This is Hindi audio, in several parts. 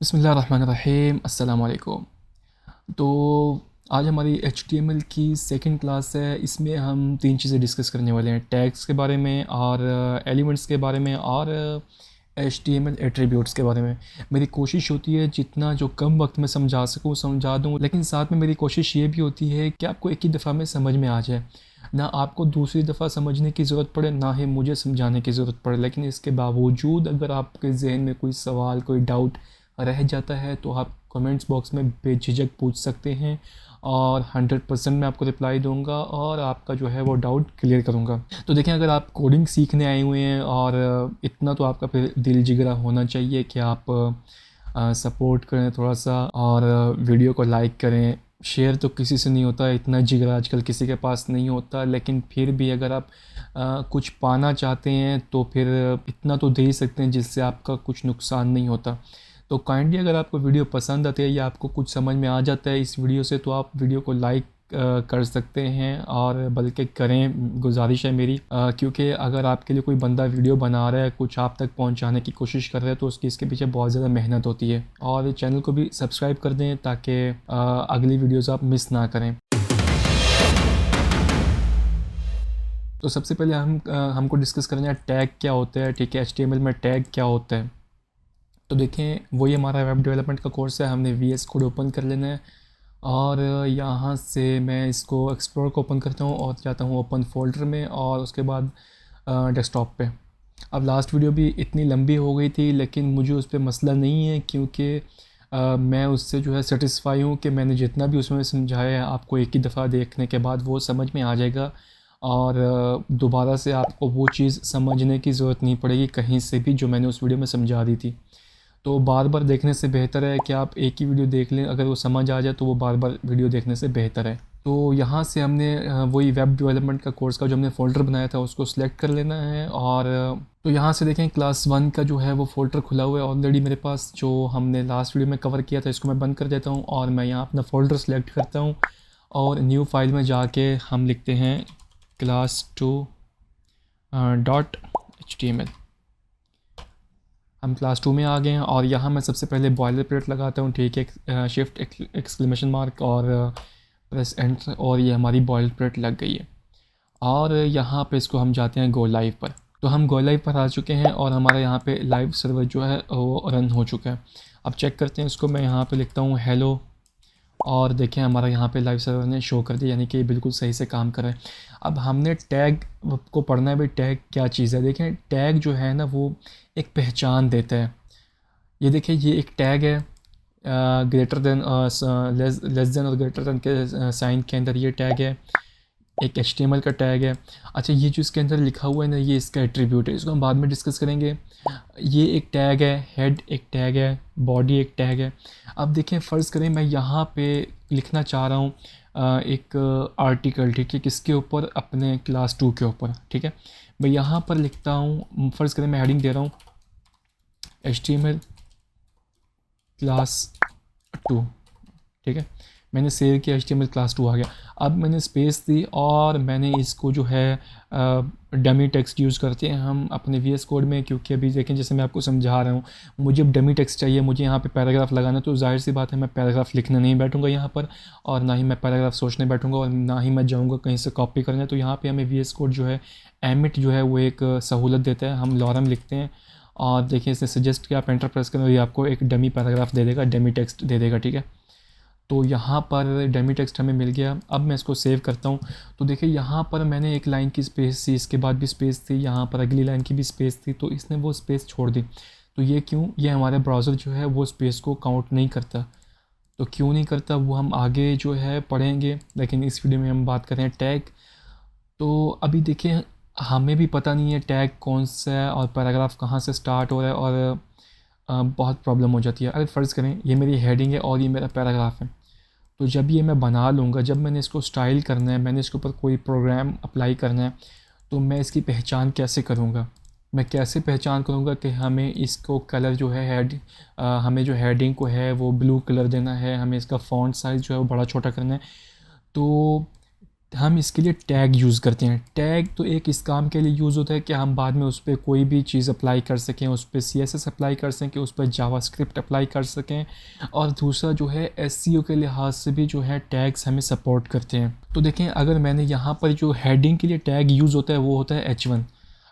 बिस्मिल्लाहिर्रहमानिर्रहीम अस्सलाम वालेकुम। तो आज हमारी HTML की सेकंड क्लास है। इसमें हम तीन चीज़ें डिस्कस करने वाले हैं, टैग्स के बारे में और एलिमेंट्स के बारे में और HTML एट्रीब्यूट्स के बारे में। मेरी कोशिश होती है जितना जो कम वक्त में समझा सकूँ समझा दूँ, लेकिन साथ में मेरी कोशिश ये भी होती है कि आपको एक ही दफ़ा में समझ में आ जाए, ना आपको दूसरी दफ़ा समझने की ज़रूरत पड़े, ना ही मुझे समझाने की ज़रूरत पड़े। लेकिन इसके बावजूद अगर आपके ज़हन में कोई सवाल, कोई डाउट रह जाता है तो आप कमेंट्स बॉक्स में बेझिझक पूछ सकते हैं और 100% मैं आपको रिप्लाई दूंगा और आपका जो है वो डाउट क्लियर करूंगा। तो देखें, अगर आप कोडिंग सीखने आए हुए हैं और इतना तो आपका फिर दिल जिगरा होना चाहिए कि आप सपोर्ट करें थोड़ा सा और वीडियो को लाइक करें। शेयर तो किसी से नहीं होता, इतना जिगरा आजकल किसी के पास नहीं होता, लेकिन फिर भी अगर आप कुछ पाना चाहते हैं तो फिर इतना तो दे ही सकते हैं जिससे आपका कुछ नुकसान नहीं होता। तो काइंडली अगर आपको वीडियो पसंद आती है या आपको कुछ समझ में आ जाता है इस वीडियो से, तो आप वीडियो को लाइक कर सकते हैं और बल्कि करें, गुजारिश है मेरी, क्योंकि अगर आपके लिए कोई बंदा वीडियो बना रहा है, कुछ आप तक पहुंचाने की कोशिश कर रहा है, तो उसकी इसके पीछे बहुत ज़्यादा मेहनत होती है। और चैनल को भी सब्सक्राइब कर दें ताकि अगली वीडियोज़ आप मिस ना करें। तो सबसे पहले हमको डिस्कस करना है टैग क्या होता है, ठीक है, HTML में टैग क्या होता है। तो देखें, वही हमारा वेब डेवलपमेंट का कोर्स है, हमने VS कोड ओपन कर लेना है और यहाँ से मैं इसको एक्सप्लोर को ओपन करता हूँ और जाता हूँ ओपन फोल्डर में और उसके बाद डेस्कटॉप पे। अब लास्ट वीडियो भी इतनी लंबी हो गई थी, लेकिन मुझे उस पर मसला नहीं है क्योंकि मैं उससे जो है सेटिस्फाई हूँ कि मैंने जितना भी उसमें समझाया है आपको एक ही दफ़ा देखने के बाद वो समझ में आ जाएगा और दोबारा से आपको वो चीज़ समझने की ज़रूरत नहीं पड़ेगी कहीं से भी जो मैंने उस वीडियो में समझा दी थी। तो बार बार देखने से बेहतर है कि आप एक ही वीडियो देख लें, अगर वो समझ आ जाए तो वो बार बार वीडियो देखने से बेहतर है। तो यहाँ से हमने वही वेब डेवलपमेंट का कोर्स का जो हमने फ़ोल्डर बनाया था उसको सिलेक्ट कर लेना है और तो यहाँ से देखें क्लास 1 का जो है वो फ़ोल्डर खुला हुआ है ऑलरेडी मेरे पास, जो हमने लास्ट वीडियो में कवर किया था। इसको मैं बंद कर देता हूँ और मैं यहाँ अपना फ़ोल्डर सेलेक्ट करता हूँ और न्यू फाइल में जाके हम लिखते हैं class2.html। हम क्लास 2 में आ गए हैं और यहाँ मैं सबसे पहले बॉयलर प्लेट लगाता हूँ, ठीक है, शिफ्ट एक्सक्लेमेशन मार्क और प्रेस एंटर, और ये हमारी बॉयलर प्लेट लग गई है। और यहाँ पे इसको हम जाते हैं गो लाइव पर। तो हम गो लाइव पर आ चुके हैं और हमारा यहाँ पे लाइव सर्वर जो है वो रन हो चुका है। अब चेक करते हैं इसको, मैं यहाँ पे लिखता हूँ हेलो और देखें हमारा यहाँ पे लाइव सर्वर ने शो कर दिया, यानी कि बिल्कुल सही से काम कर रहा है। अब हमने टैग को पढ़ना है भाई, टैग क्या चीज़ है। देखें, टैग जो है ना वो एक पहचान देता है। ये देखिए, ये एक टैग है, ग्रेटर देन लेस देन और ग्रेटर देन के साइन के अंदर ये टैग है, एक HTML का टैग है। अच्छा, ये जो इसके अंदर लिखा हुआ है ना, ये इसका एट्रीब्यूट है, इसको हम बाद में डिस्कस करेंगे। ये एक टैग है, हेड एक टैग है, बॉडी एक टैग है। अब देखें, फ़र्ज़ करें मैं यहाँ पे लिखना चाह रहा हूँ एक आर्टिकल, ठीक है, किसके ऊपर, अपने क्लास 2 के ऊपर, ठीक है। मैं यहाँ पर लिखता हूँ, फ़र्ज़ करें मैं हेडिंग दे रहा हूँ HTML क्लास 2, ठीक है। मैंने सेव किया, HTML क्लास 2 आ गया। अब मैंने स्पेस दी और मैंने इसको जो है डमी टेक्स्ट यूज़ करते हैं हम अपने VS कोड में, क्योंकि अभी देखें जैसे मैं आपको समझा रहा हूँ, मुझे अब डमी टेक्स्ट चाहिए, मुझे यहाँ पे पैराग्राफ लगाना, तो जाहिर सी बात है मैं पैराग्राफ लिखने नहीं बैठूँगा यहाँ पर, और ना ही मैं पैराग्राफ सोचने बैठूँगा, और ना ही मैं जाऊँगा कहीं से कॉपी करने। तो यहाँ पर हमें VS कोड जो है एमिट जो है वो एक सहूलत देता है, हम लॉरम लिखते हैं और देखिए इसने सजेस्ट किया, आप एंटर प्रेस करें, ये आपको एक डमी पैराग्राफ दे देगा, डमी टेक्स्ट दे देगा, ठीक है। तो यहाँ पर डमी टेक्स्ट हमें मिल गया। अब मैं इसको सेव करता हूँ। तो देखिए यहाँ पर मैंने एक लाइन की स्पेस थी, इसके बाद भी स्पेस थी, यहाँ पर अगली लाइन की भी स्पेस थी, तो इसने वो स्पेस छोड़ दी। तो ये क्यों? ये हमारे ब्राउज़र जो है वो स्पेस को काउंट नहीं करता। तो क्यों नहीं करता वो हम आगे जो है पढ़ेंगे, लेकिन इस वीडियो में हम बात करें टैग। तो अभी देखिए, हमें भी पता नहीं है टैग कौन सा है और पैराग्राफ कहाँ से स्टार्ट हो रहा है, और बहुत प्रॉब्लम हो जाती है। अगर फ़र्ज़ करें ये मेरी हेडिंग है और ये मेरा पैराग्राफ है, तो जब ये मैं बना लूँगा, जब मैंने इसको स्टाइल करना है, मैंने इसके ऊपर कोई प्रोग्राम अप्लाई करना है, तो मैं इसकी पहचान कैसे करूँगा? मैं कैसे पहचान करूँगा कि हमें इसको कलर जो है हमें जो हेडिंग को है वो ब्लू कलर देना है, हमें इसका फ़ॉन्ट साइज़ जो है वो बड़ा छोटा करना है। तो हम इसके लिए टैग यूज़ करते हैं। टैग तो एक इस काम के लिए यूज़ होता है कि हम बाद में उस पर कोई भी चीज़ अप्लाई कर सकें, उस पर CSS अप्लाई कर सकें, उस पर जावास्क्रिप्ट अप्लाई कर सकें। और दूसरा जो है SEO के लिहाज से भी जो है टैग्स हमें सपोर्ट करते हैं। तो देखें, अगर मैंने यहाँ पर जो हेडिंग के लिए टैग यूज़ होता है वो होता है H1।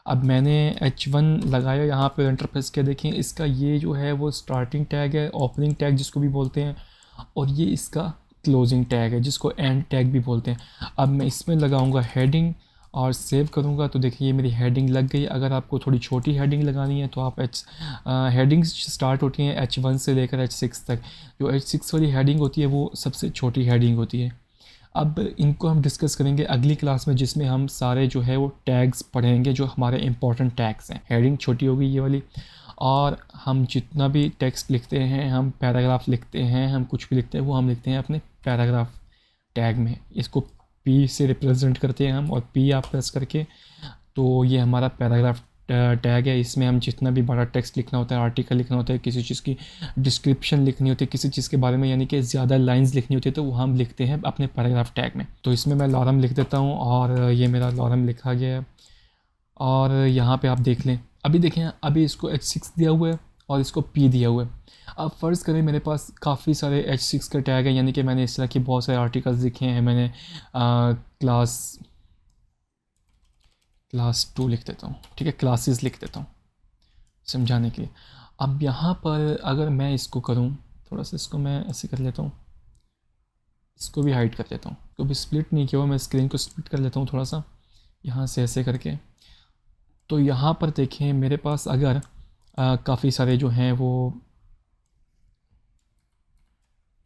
अब मैंने H1 लगाया यहाँ पर, एंटर प्रेस किया। देखें, इसका ये जो है वो स्टार्टिंग टैग है, ओपनिंग टैग जिसको भी बोलते हैं, और ये इसका क्लोजिंग टैग है जिसको एंड टैग भी बोलते हैं। अब मैं इसमें लगाऊंगा हेडिंग और सेव करूंगा तो देखिए ये मेरी हेडिंग लग गई। अगर आपको थोड़ी छोटी हेडिंग लगानी है तो आप हेडिंग स्टार्ट होती हैं H1 से लेकर H6 तक। जो H6 वाली हेडिंग होती है वो सबसे छोटी हेडिंग होती है। अब इनको हम डिस्कस करेंगे अगली क्लास में, जिसमें हम सारे जो है वो टैग्स पढ़ेंगे जो हमारे इंपॉर्टेंट टैग्स हैं। हेडिंग छोटी होगी ये वाली, और हम जितना भी टेक्स्ट लिखते हैं, हम पैराग्राफ लिखते हैं, हम कुछ भी लिखते हैं वो हम लिखते हैं अपने पैराग्राफ टैग में। इसको P से रिप्रेजेंट करते हैं हम, और P आप प्रेस करके, तो ये हमारा पैराग्राफ टैग है। इसमें हम जितना भी बड़ा टेक्स्ट लिखना होता है, आर्टिकल लिखना होता है, किसी चीज़ की डिस्क्रिप्शन लिखनी होती है किसी चीज़ के बारे में, यानी कि ज़्यादा लाइंस लिखनी होती है, तो वो हम लिखते हैं अपने पैराग्राफ टैग में। तो इसमें मैं लॉरम लिख देता हूँ, और ये मेरा लॉरम लिखा गया है। और यहाँ पे आप देख लें, अभी देखें, अभी इसको H6 दिया हुआ है और इसको P दिया हुआ है। अब फ़र्ज़ करें मेरे पास काफ़ी सारे H6 के टैग हैं, यानी कि मैंने इस तरह के बहुत सारे आर्टिकल्स लिखे हैं। मैंने क्लास 2 लिख देता हूँ, ठीक है, क्लासेस लिख देता हूँ समझाने के लिए। अब यहाँ पर अगर मैं इसको करूँ, थोड़ा सा इसको मैं ऐसे कर लेता हूँ, इसको भी हाइड कर देता हूँ, तो भी स्प्लिट नहीं किया हुआ, मैं स्क्रीन को स्प्लिट कर लेता हूँ थोड़ा सा यहाँ से ऐसे करके। तो यहाँ पर देखें मेरे पास अगर काफ़ी सारे जो हैं वो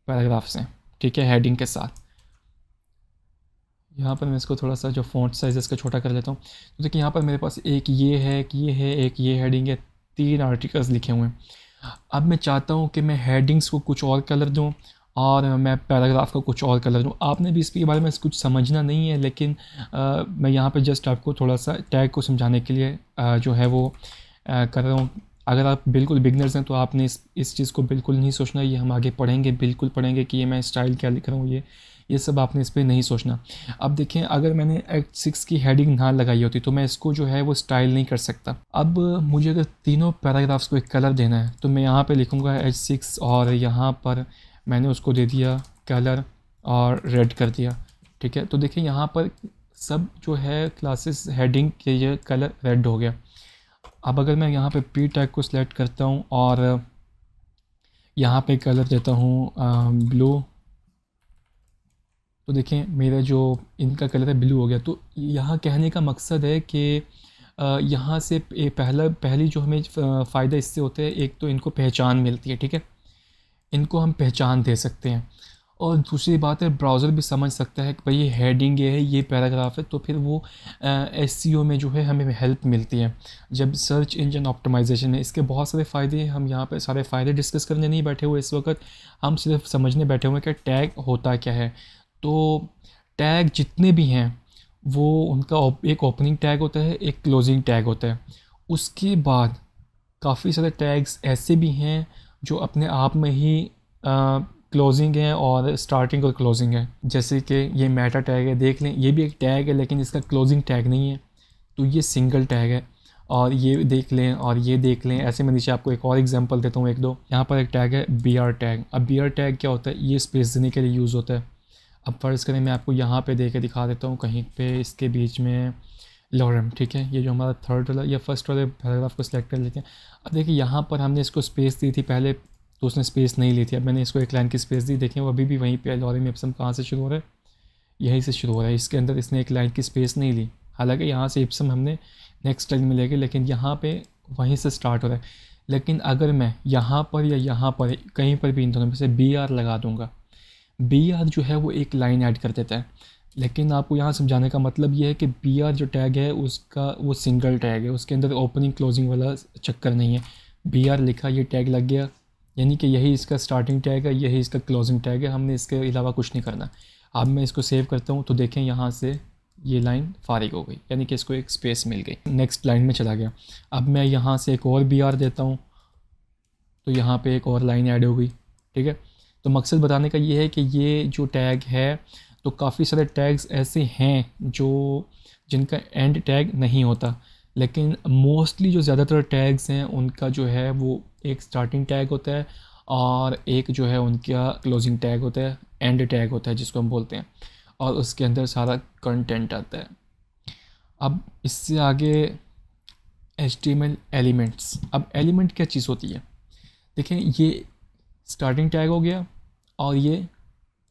पैराग्राफ्स हैं, ठीक है, हेडिंग के साथ। यहाँ पर मैं इसको थोड़ा सा जो फ़ॉन्ट साइज़ इसका छोटा कर लेता हूँ। तो देखिए यहाँ पर मेरे पास एक ये है, एक ये है, एक ये हेडिंग है, 3 आर्टिकल्स लिखे हुए हैं। अब मैं चाहता हूँ कि मैं हेडिंग्स को कुछ और कलर दूँ और मैं पैराग्राफ को कुछ और कलर दूँ। आपने भी इसके बारे में कुछ समझना नहीं है, लेकिन मैं यहाँ पे जस्ट आपको थोड़ा सा टैग को समझाने के लिए जो है वो कर रहा हूँ। अगर आप बिल्कुल बिगनर्स हैं तो आपने इस चीज़ को बिल्कुल नहीं सोचना, ये हम आगे पढ़ेंगे, बिल्कुल पढ़ेंगे कि ये मैं स्टाइल क्या लिख रहा हूँ, ये सब आपने इस पर नहीं सोचना। अब देखें, अगर मैंने H6 की हेडिंग ना लगाई होती तो मैं इसको जो है वो स्टाइल नहीं कर सकता। अब मुझे अगर तीनों पैराग्राफ्स को एक कलर देना है तो मैं यहाँ पे लिखूँगा H6, और यहाँ पर मैंने उसको दे दिया कलर और रेड कर दिया, ठीक है। तो देखिए यहाँ पर सब जो है क्लासेस हेडिंग के ये कलर रेड हो गया। अब अगर मैं यहाँ पे P टैग को सिलेक्ट करता हूँ और यहाँ पे कलर देता हूँ ब्लू, तो देखें मेरा जो इनका कलर है ब्लू हो गया। तो यहाँ कहने का मकसद है कि यहाँ से पहली जो हमें फ़ायदा इससे होता है, एक तो इनको पहचान मिलती है, ठीक है, इनको हम पहचान दे सकते हैं। और दूसरी बात है, ब्राउज़र भी समझ सकता है कि भाई ये हेडिंग है, ये पैराग्राफ है, तो फिर वो SEO में जो है हमें हेल्प मिलती है। जब सर्च इंजन ऑप्टिमाइजेशन है, इसके बहुत सारे फ़ायदे हैं। हम यहाँ पे सारे फ़ायदे डिस्कस करने नहीं बैठे हुए इस वक्त, हम सिर्फ समझने बैठे हुए कि टैग होता क्या है। तो टैग जितने भी हैं वो उनका एक ओपनिंग टैग होता है, एक क्लोजिंग टैग होता है। उसके बाद काफ़ी सारे टैग्स ऐसे भी हैं जो अपने आप में ही क्लोजिंग है और स्टार्टिंग और क्लोजिंग है। जैसे कि ये मेटा टैग है, देख लें, ये भी एक टैग है लेकिन इसका क्लोजिंग टैग नहीं है, तो ये सिंगल टैग है। और ये देख लें और ये देख लें, ऐसे मैं नीचे आपको एक और एग्जांपल देता हूँ, एक दो। यहाँ पर एक टैग है BR टैग। अब BR टैग क्या होता है, ये स्पेस देने के लिए यूज़ होता है। अब फ़र्ज़ करें मैं आपको यहाँ पे दे के दिखा देता हूँ कहीं पे इसके बीच में लॉरम, ठीक है, ये जो हमारा थर्ड वाला या फर्स्ट वाले पैराग्राफ को सिलेक्ट कर लेते हैं। अब देखिए यहाँ पर हमने इसको स्पेस दी थी पहले, तो उसने स्पेस नहीं ली थी। अब मैंने इसको एक लाइन की स्पेस दी, देखें वो अभी भी वहीं पे लॉरम इप्सम कहाँ से शुरू हो रहा है, यहीं से शुरू हो रहा है। इसके अंदर इसने एक लाइन की स्पेस नहीं ली, हालांकि यहाँ से इप्सम हमने नेक्स्ट लाइन में ले गए, लेकिन यहाँ पे वहीं से स्टार्ट हो रहा है। लेकिन अगर मैं यहाँ पर या यहाँ पर कहीं पर भी इन दोनों में से BR लगा दूँगा, BR जो है वो एक लाइन ऐड कर देता है। लेकिन आपको यहाँ समझाने का मतलब ये है कि BR जो टैग है उसका वो सिंगल टैग है, उसके अंदर ओपनिंग क्लोजिंग वाला चक्कर नहीं है। BR लिखा, ये टैग लग गया, यानी कि यही इसका स्टार्टिंग टैग है, यही इसका क्लोजिंग टैग है, हमने इसके अलावा कुछ नहीं करना। अब मैं इसको सेव करता हूँ तो देखें यहाँ से ये लाइन फारिग हो गई, यानी कि इसको एक स्पेस मिल गई, नेक्स्ट लाइन में चला गया। अब मैं यहाँ से एक और BR देता हूँ तो यहाँ पे एक और लाइन ऐड हो गई, ठीक है। तो मकसद बताने का ये है कि ये जो टैग है तो काफ़ी सारे टैग्स ऐसे हैं जो जिनका एंड टैग नहीं होता, लेकिन मोस्टली जो ज़्यादातर टैग्स हैं उनका जो है वो एक स्टार्टिंग टैग होता है और एक जो है उनका क्लोजिंग टैग होता है, एंड टैग होता है जिसको हम बोलते हैं, और उसके अंदर सारा कंटेंट आता है। अब इससे आगे HTML एलिमेंट्स। अब एलिमेंट क्या चीज़ होती है? देखें, ये स्टार्टिंग टैग हो गया और ये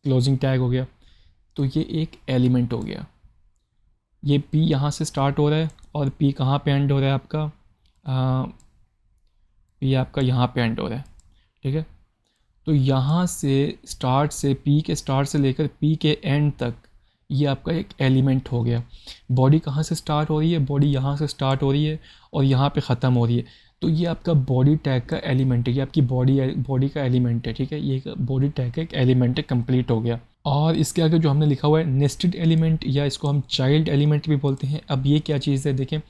क्लोजिंग टैग हो गया, तो ये एक एलिमेंट हो गया। ये P यहाँ से स्टार्ट हो रहा है और P कहाँ पे एंड हो रहा है आपका? P आपका यहाँ पे एंड हो रहा है, ठीक है। तो यहाँ से स्टार्ट से P के स्टार्ट से लेकर P के एंड तक ये आपका एक एलिमेंट हो गया। बॉडी कहाँ से स्टार्ट हो रही है? बॉडी यहाँ से स्टार्ट हो रही है और यहाँ पे ख़त्म हो रही है, तो ये आपका बॉडी टैग का एलिमेंट है, ये आपकी बॉडी का एलिमेंट है, ठीक है। ये बॉडी टैग का एक एलिमेंट है, कंप्लीट हो गया। और इसके आगे जो हमने लिखा हुआ है नेस्टेड एलिमेंट, या इसको हम चाइल्ड एलिमेंट भी बोलते हैं। अब ये क्या चीज़ है? देखें,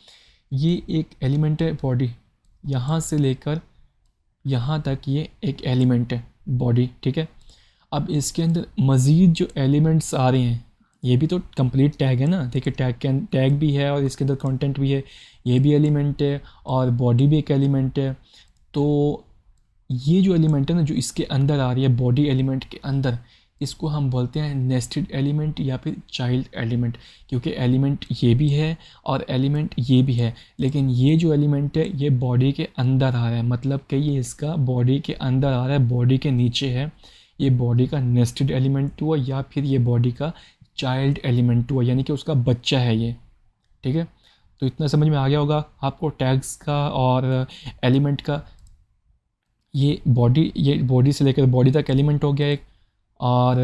ये एक एलिमेंट है बॉडी, यहाँ से लेकर यहाँ तक ये एक एलिमेंट है बॉडी, ठीक है। अब इसके अंदर मज़ीद जो एलिमेंट्स आ रहे हैं, ये भी तो कंप्लीट टैग है ना। देखिए, टैग भी है और इसके अंदर कंटेंट भी है, ये भी एलिमेंट है और बॉडी भी एक एलिमेंट है। तो ये जो एलिमेंट है ना, जो इसके अंदर आ रही है बॉडी एलिमेंट के अंदर, इसको हम बोलते हैं नेस्टेड एलिमेंट या फिर चाइल्ड एलिमेंट, क्योंकि एलिमेंट ये भी है और एलिमेंट ये भी है, लेकिन ये जो एलिमेंट है ये बॉडी के अंदर आ रहा है, मतलब कि ये इसका बॉडी के अंदर आ रहा है, बॉडी के नीचे है। ये बॉडी का नेस्टेड एलिमेंट हुआ या फिर ये बॉडी का चाइल्ड एलिमेंट हुआ, यानी कि उसका बच्चा है ये, ठीक है। तो इतना समझ में आ गया होगा आपको टैग्स का और एलिमेंट का। ये बॉडी से लेकर बॉडी तक एलिमेंट हो गया एक, और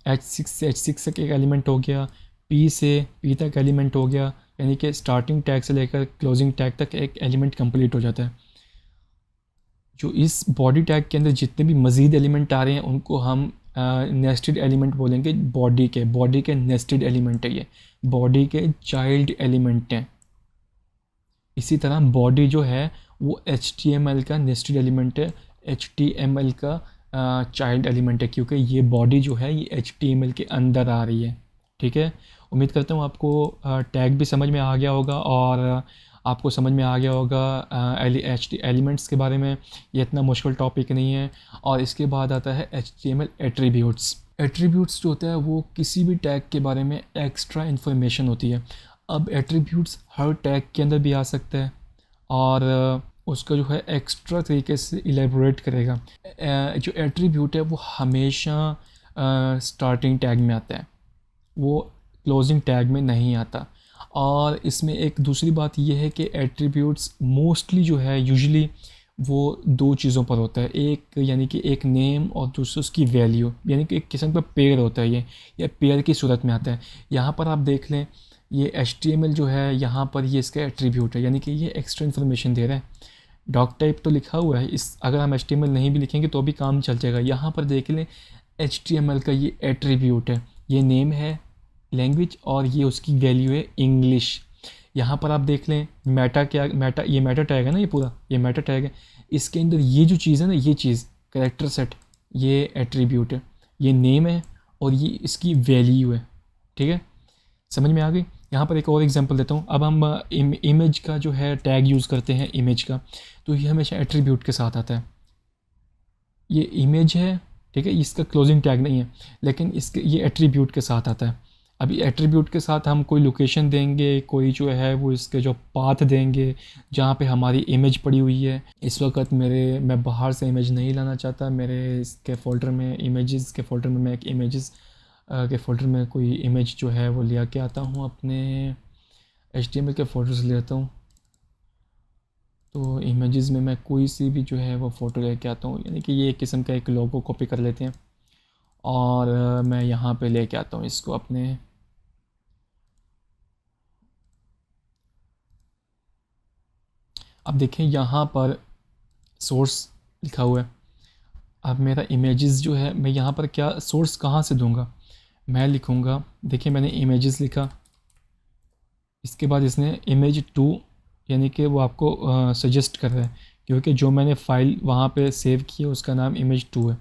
H6 से H6 तक एक एलिमेंट हो गया, P से P तक एलिमेंट हो गया, यानी कि स्टार्टिंग टैग से लेकर क्लोजिंग टैग तक एक एलिमेंट कंप्लीट हो जाता है। जो इस बॉडी टैग के अंदर जितने भी मज़ीद एलिमेंट आ रहे हैं उनको हम नेस्टेड एलिमेंट बोलेंगे। बॉडी के नेस्टेड एलिमेंट है, ये बॉडी के चाइल्ड एलिमेंट हैं। इसी तरह बॉडी जो है वो HTML का नेस्टेड एलिमेंट है, HTML का चाइल्ड एलिमेंट है, क्योंकि ये बॉडी जो है ये HTML के अंदर आ रही है, ठीक है। उम्मीद करता हूँ आपको टैग भी समझ में आ गया होगा और आपको समझ में आ गया होगा एलिमेंट्स के बारे में। ये इतना मुश्किल टॉपिक नहीं है। और इसके बाद आता है HTML एट्रीब्यूट्स। एट्रीब्यूट्स जो होता है वो किसी भी टैग के बारे में एक्स्ट्रा इन्फॉर्मेशन होती है। अब एट्रीब्यूट्स हर टैग के अंदर भी आ सकता है और उसका जो है एक्स्ट्रा तरीके से इलेबोरेट करेगा। जो एट्रीब्यूट है वो हमेशा स्टार्टिंग टैग में आता है, वो क्लोजिंग टैग में नहीं आता। और इसमें एक दूसरी बात ये है कि एट्रीब्यूट्स मोस्टली जो है यूजुअली वो दो चीज़ों पर होता है, एक यानी कि एक नेम और दूसरी उसकी वैल्यू, यानी कि एक किस्म का पेयर होता है ये, या पेयर की सूरत में आता है। यहाँ पर आप देख लें, ये HTML जो है यहाँ पर ये इसका एट्रीब्यूट है, यानी कि ये एक्स्ट्रा इन्फॉर्मेशन दे रहा है। डॉक टाइप तो लिखा हुआ है, इस अगर हम HTML नहीं भी लिखेंगे तो भी काम चल जाएगा। यहाँ पर देख लें HTML का ये एट्रीब्यूट है, ये नेम है लैंग्वेज और ये उसकी वैल्यू है इंग्लिश। यहाँ पर आप देख लें मेटा ये मेटा टैग है ना, ये पूरा ये मेटा टैग है। इसके अंदर ये जो चीज़ है ना, ये चीज़ कैरेक्टर सेट, ये एट्रीब्यूट है, ये नेम है और ये इसकी वैल्यू है, ठीक है। समझ में आ गई। यहाँ पर एक और एग्जांपल देता हूँ। अब हम इमेज का जो है टैग यूज़ करते हैं इमेज का, तो ये हमेशा एट्रीब्यूट के साथ आता है। ये इमेज है, ठीक है, इसका क्लोजिंग टैग नहीं है, लेकिन इसके ये एट्रीब्यूट के साथ आता है। अभी एट्रीब्यूट के साथ हम कोई लोकेशन देंगे, कोई जो है वो इसके जो पाथ देंगे जहाँ पे हमारी इमेज पड़ी हुई है। इस वक्त मैं बाहर से इमेज नहीं लाना चाहता, मेरे इसके फ़ोल्डर में इमेजेस के फ़ोल्डर में मैं एक इमेजेस के फ़ोल्डर में कोई इमेज जो है वो ले आके आता हूँ, अपने HTML के फ़ोल्डर से ले आता हूँ। तो इमेजेस में मैं कोई सी भी जो है वो फ़ोटो लेके आता हूँ, यानी कि ये एक किस्म का एक लोगो कॉपी कर लेते हैं और मैं यहाँ पे लेके आता हूँ इसको अपने अब देखें यहाँ पर सोर्स लिखा हुआ है। अब मेरा इमेजेस जो है, मैं यहाँ पर क्या सोर्स कहाँ से दूँगा? मैं लिखूँगा, देखिए मैंने इमेजेस लिखा, इसके बाद इसने इमेज 2 यानी कि वो आपको सजेस्ट कर रहा है, क्योंकि जो मैंने फ़ाइल वहाँ पे सेव की है उसका नाम इमेज 2 है।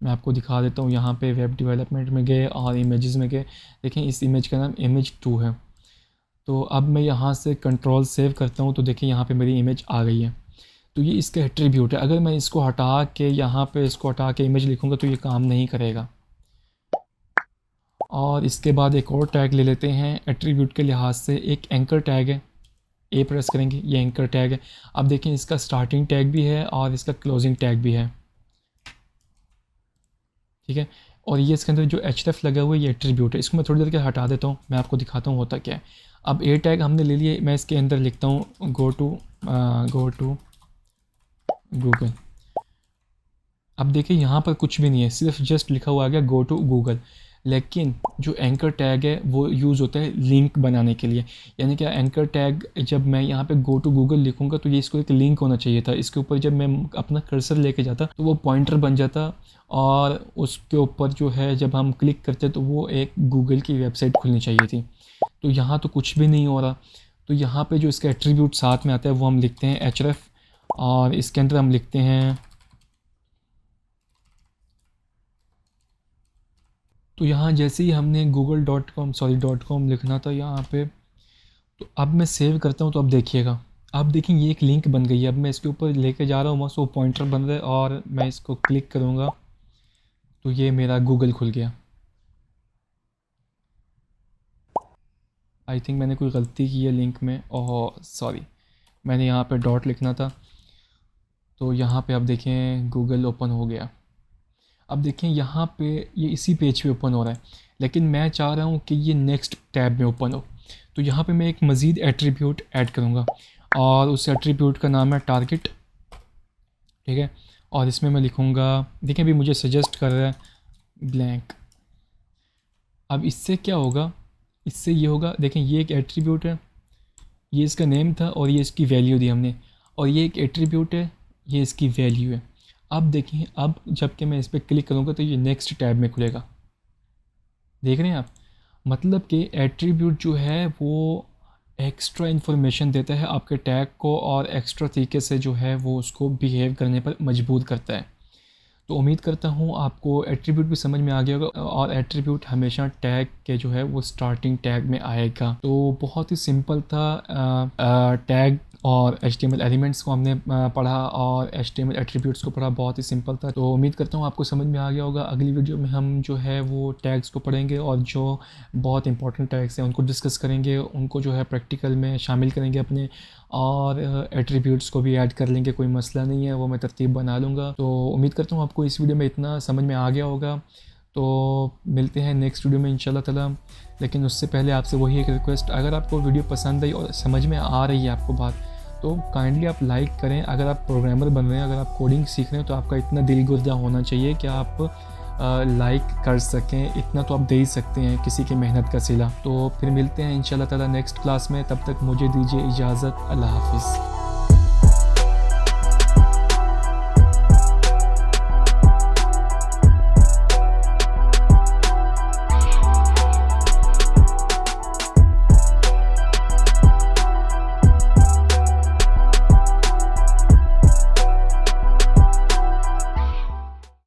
मैं आपको दिखा देता हूँ। यहाँ पे वेब डेवलपमेंट में गए और इमेजेस में गए। देखें इस इमेज का नाम इमेज 2 है। तो अब मैं यहाँ से कंट्रोल सेव करता हूँ तो देखिए यहाँ पे मेरी इमेज आ गई है। तो ये इसका एट्रीब्यूट है। अगर मैं इसको हटा के यहाँ पे इसको हटा के इमेज लिखूँगा तो ये काम नहीं करेगा। और इसके बाद एक और टैग ले लेते हैं एट्रीब्यूट के लिहाज से। एक एंकर टैग है, ए प्रेस करेंगे, ये एंकर टैग है। अब देखें इसका स्टार्टिंग टैग भी है और इसका क्लोजिंग टैग भी है, ठीक है। और ये इसके अंदर जो href लगा हुआ है ये एट्रीब्यूट है। इसको मैं थोड़ी देर के हटा देता हूँ, मैं आपको दिखाता हूँ होता क्या है। अब ए टैग हमने ले लिए, मैं इसके अंदर लिखता हूँ गो टू गूगल। अब देखिए यहाँ पर कुछ भी नहीं है, सिर्फ जस्ट लिखा हुआ आ गया गो टू गूगल। लेकिन जो एंकर टैग है वो यूज़ होता है लिंक बनाने के लिए। यानी कि एंकर टैग जब मैं यहाँ पे गो टू गूगल लिखूँगा तो ये इसको एक लिंक होना चाहिए था। इसके ऊपर जब मैं अपना कर्सर लेके जाता तो वो पॉइंटर बन जाता और उसके ऊपर जो है जब हम क्लिक करते तो वो एक गूगल की वेबसाइट खुलनी चाहिए थी। तो यहाँ तो कुछ भी नहीं हो रहा। तो यहाँ पे जो इसका एट्रीब्यूट साथ में आता है वो हम लिखते हैं href और इसके अंदर हम लिखते हैं, तो यहाँ जैसे ही हमने google.com लिखना था यहाँ पे, तो अब मैं सेव करता हूँ तो अब देखिएगा, अब देखिए ये एक लिंक बन गई है। अब मैं इसके ऊपर लेके जा रहा हूँ, बस वो पॉइंटर बन रहा है और मैं इसको क्लिक करूँगा तो ये मेरा गूगल खुल गया। आई थिंक मैंने कोई गलती की है लिंक में, ओह सॉरी, मैंने यहाँ पे डॉट लिखना था। तो यहाँ पे अब देखें गूगल ओपन हो गया। अब देखें यहाँ पे ये इसी पेज पे ओपन हो रहा है, लेकिन मैं चाह रहा हूँ कि ये नेक्स्ट टैब में ओपन हो। तो यहाँ पे मैं एक मज़ीद एट्रीब्यूट ऐड करूँगा और उस एट्रीब्यूट का नाम है टारगेट, ठीक है। और इसमें मैं लिखूँगा, देखें अभी मुझे सजेस्ट कर रहा है ब्लैंक। अब इससे क्या होगा, इससे ये होगा, देखें ये एक एट्रीब्यूट है, ये इसका नेम था और ये इसकी वैल्यू दी हमने, और ये एक एट्रीब्यूट है, ये इसकी वैल्यू है। अब देखें, अब जबकि मैं इस पर क्लिक करूँगा तो ये नेक्स्ट टैब में खुलेगा। देख रहे हैं आप, मतलब कि एट्रीब्यूट जो है वो एक्स्ट्रा इन्फॉर्मेशन देता है आपके टैग को और एक्स्ट्रा तरीके से जो है वो उसको बिहेव करने पर मजबूर करता है। तो उम्मीद करता हूँ आपको एट्रीब्यूट भी समझ में आ गया होगा। और एट्रीब्यूट हमेशा टैग के जो है वो स्टार्टिंग टैग में आएगा। तो बहुत ही सिंपल था। टैग और HTML एलिमेंट्स को हमने पढ़ा और HTML एट्रीब्यूट्स को पढ़ा, बहुत ही सिंपल था। तो उम्मीद करता हूँ आपको समझ में आ गया होगा। अगली वीडियो में हम जो है वो टैग्स को पढ़ेंगे और जो बहुत इंपॉर्टेंट टैग्स हैं उनको डिस्कस करेंगे, उनको जो है प्रैक्टिकल में शामिल करेंगे अपने, और एट्रीब्यूट्स को भी ऐड कर लेंगे, कोई मसला नहीं है, वो मैं तरतीब बना लूँगा। तो उम्मीद करता हूँ आपको इस वीडियो में इतना समझ में आ गया होगा। तो मिलते हैं नेक्स्ट वीडियो में इंशाल्लाह ताला। लेकिन उससे पहले आपसे वही एक रिक्वेस्ट, अगर आपको वीडियो पसंद आई और समझ में आ रही है आपको बात, तो काइंडली आप लाइक करें। अगर आप प्रोग्रामर बन रहे हैं, अगर आप कोडिंग सीख रहे हैं, तो आपका इतना दिल गुर्दा होना चाहिए कि आप लाइक कर सकें। इतना तो आप दे ही सकते हैं किसी की मेहनत का सिला। तो फिर मिलते हैं इंशाल्लाह ताला नेक्स्ट क्लास में। तब तक मुझे दीजिए इजाज़त। अल्लाह हाफिज़।